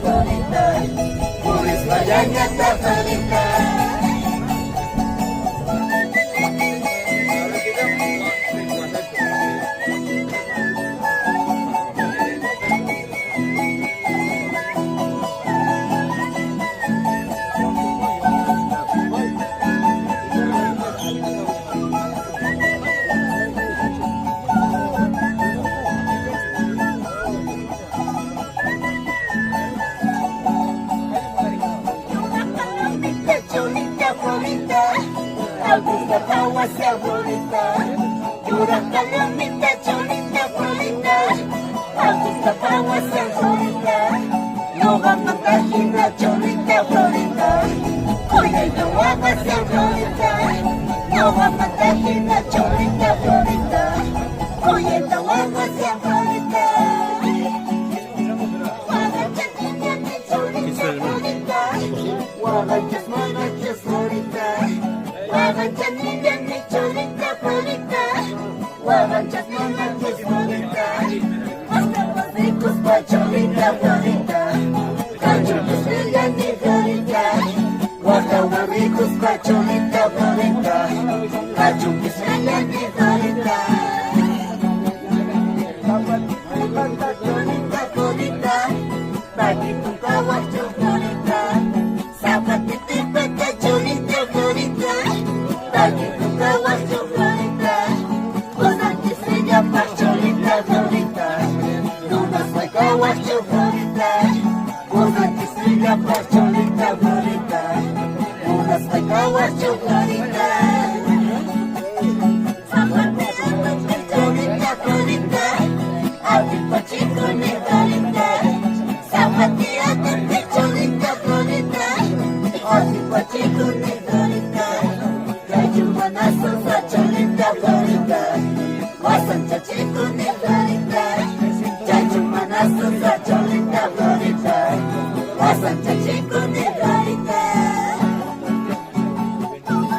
Florita, puris bayangata Florita. Augusta Tahuasya Florita, Yura Calamita Cholita Florita, Augusta Tahuasya Florita, Nova Matahina Cholita Florita, Koya Yahuasya Florita, Nova Matahina Cholita Florita, Koya Yahuasya Florita, Waga Chatina Cholita Florita, Waga Jasmana Florita. Waganchas niñas ni cholita Florita, waganchas niñas ni Florita, hasta los ricos pa' cholita Florita, cachorros niñas ni Florita, hasta los ricos pa' cholita Florita, cachorros niñas ni Florita. Cholita Florita, paquito caguacho Florita, zapatito y pata cholita Florita. Paquito caguacho Florita, cosa que se llama cholita Florita. No soy caguacho Florita, cosa que se llama cholita Florita. No soy caguacho Florita. Zapateando que cholita Florita, arriba chico ni Florita. Zapateando que cholita Florita, arriba chico ni Florita. Manaso sa cholita Florita, wasan chachico ni Florita. Chacho manaso sa cholita Florita, wasan